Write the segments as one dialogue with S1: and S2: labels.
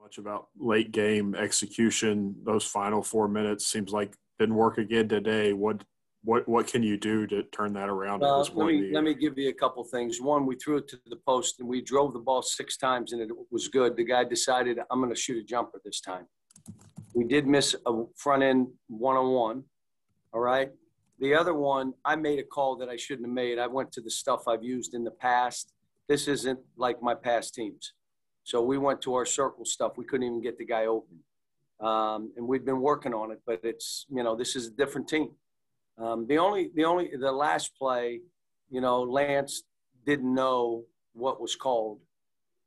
S1: Much about late game execution. Those final 4 minutes seems like didn't work again today. What can you do to turn that around at this point?
S2: Let me give you a couple things. One, we threw it to the post and we drove the ball 6 times and it was good. The guy decided, I'm going to shoot a jumper this time. We did miss a front end one-on-one. All right. The other one, I made a call that I shouldn't have made. I went to the stuff I've used in the past. This isn't like my past teams. So we went to our circle stuff. We couldn't even get the guy open. And we'd been working on it, but it's, this is a different team. The last play, Lance didn't know what was called.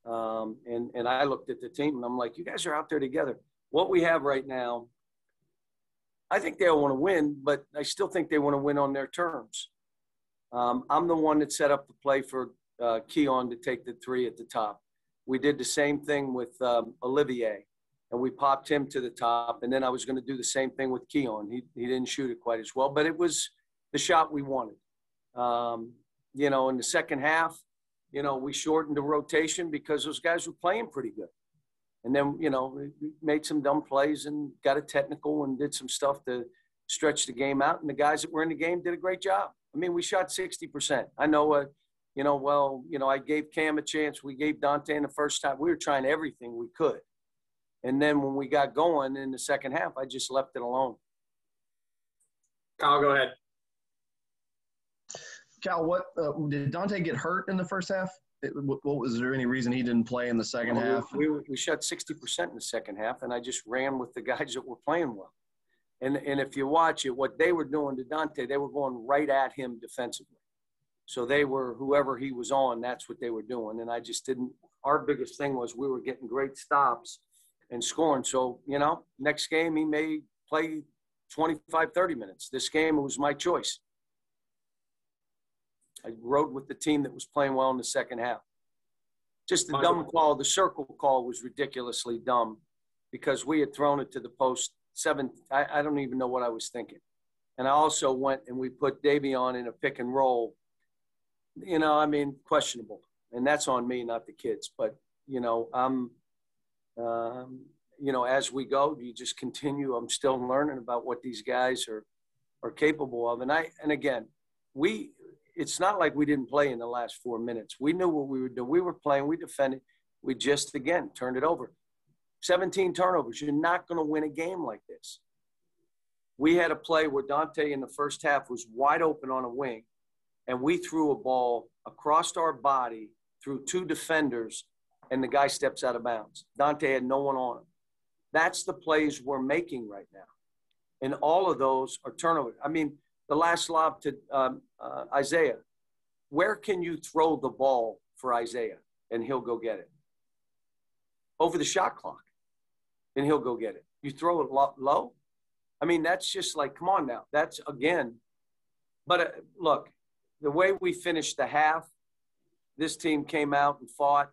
S2: And I looked at the team and I'm like, you guys are out there together. What we have right now, I think they'll want to win, but I still think they want to win on their terms. I'm the one that set up the play for Keon to take the 3 at the top. We did the same thing with Olivier, and we popped him to the top. And then I was going to do the same thing with Keon. He didn't shoot it quite as well, but it was the shot we wanted. In the second half, we shortened the rotation because those guys were playing pretty good. And then, we made some dumb plays and got a technical and did some stuff to stretch the game out. And the guys that were in the game did a great job. I mean, we shot 60%. I know, I gave Cam a chance. We gave Dante in the first time. We were trying everything we could. And then when we got going in the second half, I just left it alone.
S3: Kyle, go ahead.
S4: Cal, what did Dante get hurt in the first half? Was there any reason he didn't play in the second half?
S2: We shot 60% in the second half, and I just ran with the guys that were playing well. And if you watch it, what they were doing to Dante, they were going right at him defensively. So they were, whoever he was on, that's what they were doing. And I just didn't – our biggest thing was we were getting great stops and scoring. So, next game he may play 25, 30 minutes. This game, it was my choice. I rode with the team that was playing well in the second half. Just the dumb call. The circle call was ridiculously dumb because we had thrown it to the post 7. I don't even know what I was thinking. And I also went and we put Davion in a pick and roll. Questionable. And that's on me, not the kids. But, as we go, you just continue. I'm still learning about what these guys are capable of. And again, it's not like we didn't play in the last 4 minutes. We knew what we were doing. We were playing. We defended. We just, again, turned it over. 17 turnovers. You're not going to win a game like this. We had a play where Dante in the first half was wide open on a wing, and we threw a ball across our body through 2 defenders, and the guy steps out of bounds. Dante had no one on him. That's the plays we're making right now. And all of those are turnovers. I mean, the last lob to Isaiah, where can you throw the ball for Isaiah and he'll go get it? Over the shot clock, and he'll go get it. You throw it low? I mean, that's just like, come on now. That's, again, but look, the way we finished the half, this team came out and fought,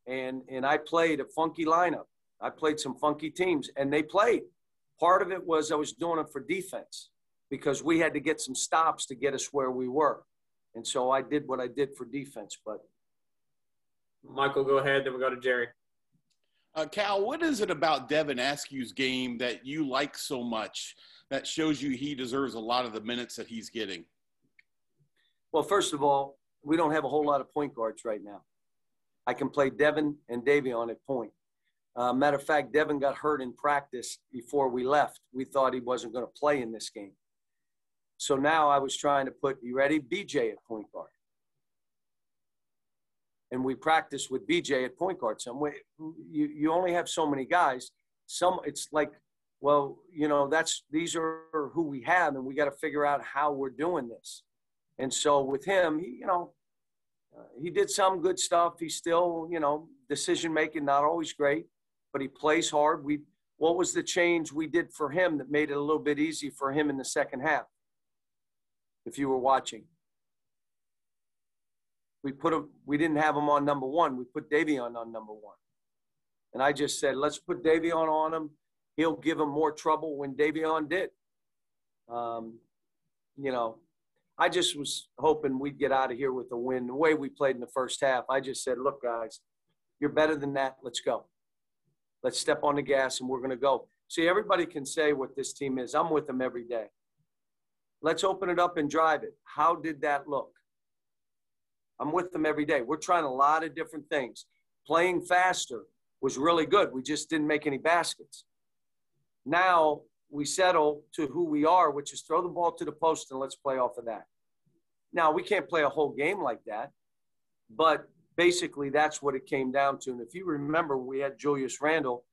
S2: and I played a funky lineup. I played some funky teams, and they played. Part of it was I was doing it for defense, because we had to get some stops to get us where we were. And so I did what I did for defense. But
S3: Michael, go ahead. Then we'll go to Jerry.
S5: Cal, what is it about Devin Askew's game that you like so much that shows you he deserves a lot of the minutes that he's getting?
S2: Well, first of all, we don't have a whole lot of point guards right now. I can play Devin and Davion at point. Matter of fact, Devin got hurt in practice before we left. We thought he wasn't going to play in this game. So now I was trying to put, you ready, BJ at point guard. And we practiced with BJ at point guard. So you only have so many guys. It's like, well, these are who we have, and we got to figure out how we're doing this. And so with him, he did some good stuff. He's still, decision-making, not always great, but he plays hard. What was the change we did for him that made it a little bit easy for him in the second half? If you were watching, we didn't have him on number 1. We put Davion on number 1. And I just said, let's put Davion on him. He'll give him more trouble when Davion did. I just was hoping we'd get out of here with a win. The way we played in the first half, I just said, look, guys, you're better than that. Let's go. Let's step on the gas and we're going to go. See, everybody can say what this team is. I'm with them every day. Let's open it up and drive it. How did that look? I'm with them every day. We're trying a lot of different things. Playing faster was really good. We just didn't make any baskets. Now we settle to who we are, which is throw the ball to the post and let's play off of that. Now, we can't play a whole game like that, but basically that's what it came down to. And if you remember, we had Julius Randle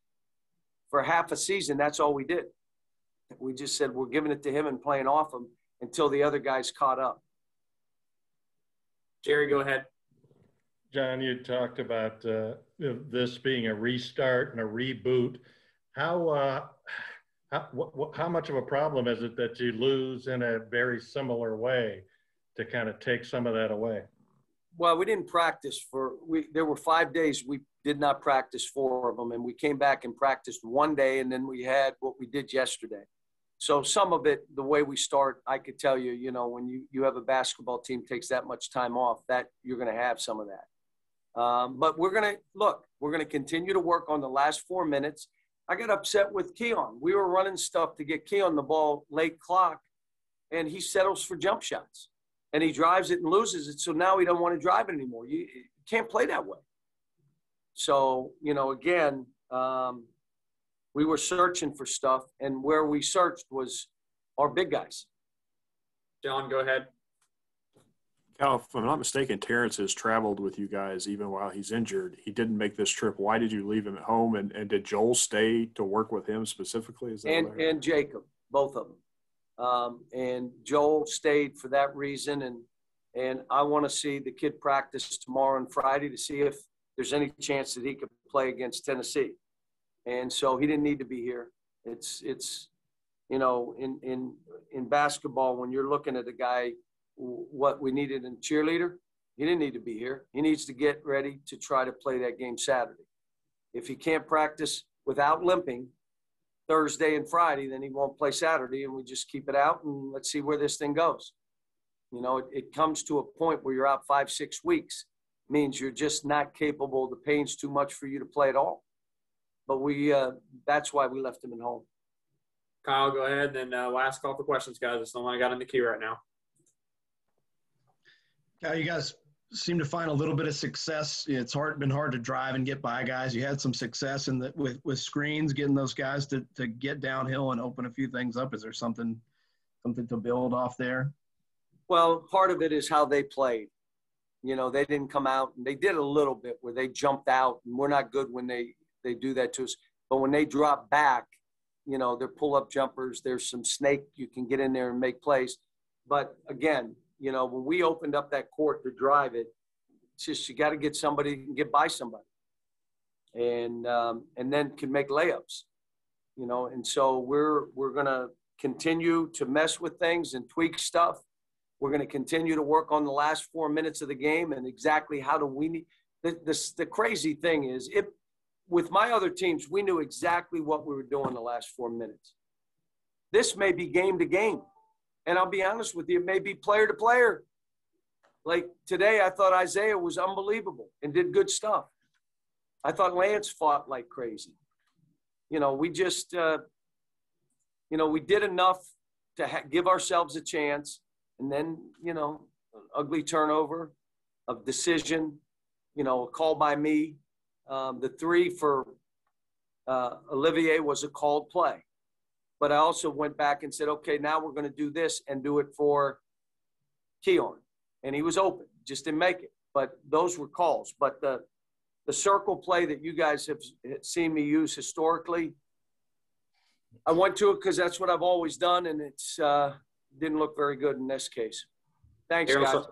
S2: for half a season. That's all we did. We just said we're giving it to him and playing off him until the other guys caught up.
S3: Jerry, go ahead.
S6: John, you talked about this being a restart and a reboot. How much of a problem is it that you lose in a very similar way to kind of take some of that away?
S2: Well, we didn't practice there were 5 days we did not practice 4 of them, and we came back and practiced one day, and then we had what we did yesterday. So some of it, the way we start, I could tell you, you know, when you have a basketball team takes that much time off, that you're going to have some of that. But we're going to continue to work on the last 4 minutes. I got upset with Keon. We were running stuff to get Keon the ball late clock, and he settles for jump shots. And he drives it and loses it, so now he don't want to drive it anymore. You can't play that way. So, you know, again, we were searching for stuff, and where we searched was our big guys.
S3: John, go ahead.
S1: Cal, if I'm not mistaken, Terrence has traveled with you guys even while he's injured. He didn't make this trip. Why did you leave him at home? And did Joel stay to work with him specifically? Is that
S2: and Jacob, both of them. And Joel stayed for that reason. And I want to see the kid practice tomorrow and Friday to see if there's any chance that he could play against Tennessee. And so he didn't need to be here. It's you know, in basketball, when you're looking at a guy, what we needed in cheerleader, he didn't need to be here. He needs to get ready to try to play that game Saturday. If he can't practice without limping Thursday and Friday, then he won't play Saturday, and we just keep it out and let's see where this thing goes. You know, it comes to a point where you're out 5-6 weeks, means you're just not capable. The pain's too much for you to play at all. But that's why we left him at home.
S3: Kyle, go ahead. Then last call for questions, guys. That's the one I got in the queue right now.
S4: Cal, you guys seem to find a little bit of success. It's been hard to drive and get by guys. You had some success with screens, getting those guys to get downhill and open a few things up. Is there something to build off there? Well,
S2: part of it is how they played. You know, they didn't come out, and they did a little bit where they jumped out, and we're not good when they do that to us. But when they drop back, you know, they're pull-up jumpers. There's some snake. You can get in there and make plays. But again, you know, when we opened up that court to drive it, it's just you got to get somebody and get by somebody, and then can make layups, you know. And so we're gonna continue to mess with things and tweak stuff. We're going to continue to work on the last 4 minutes of the game and exactly how do we need. The crazy thing is, with my other teams, we knew exactly what we were doing the last 4 minutes. This may be game to game. And I'll be honest with you, it may be player to player. Like today, I thought Isaiah was unbelievable and did good stuff. I thought Lance fought like crazy. You know, we just, you know, we did enough to give ourselves a chance. And then, you know, ugly turnover of decision, you know, a call by me. The 3 for Olivier was a called play. But I also went back and said, okay, now we're going to do this and do it for Keon. And he was open, just didn't make it. But those were calls. But the circle play that you guys have seen me use historically, I went to it because that's what I've always done, and it's didn't look very good in this case. Thanks, guys.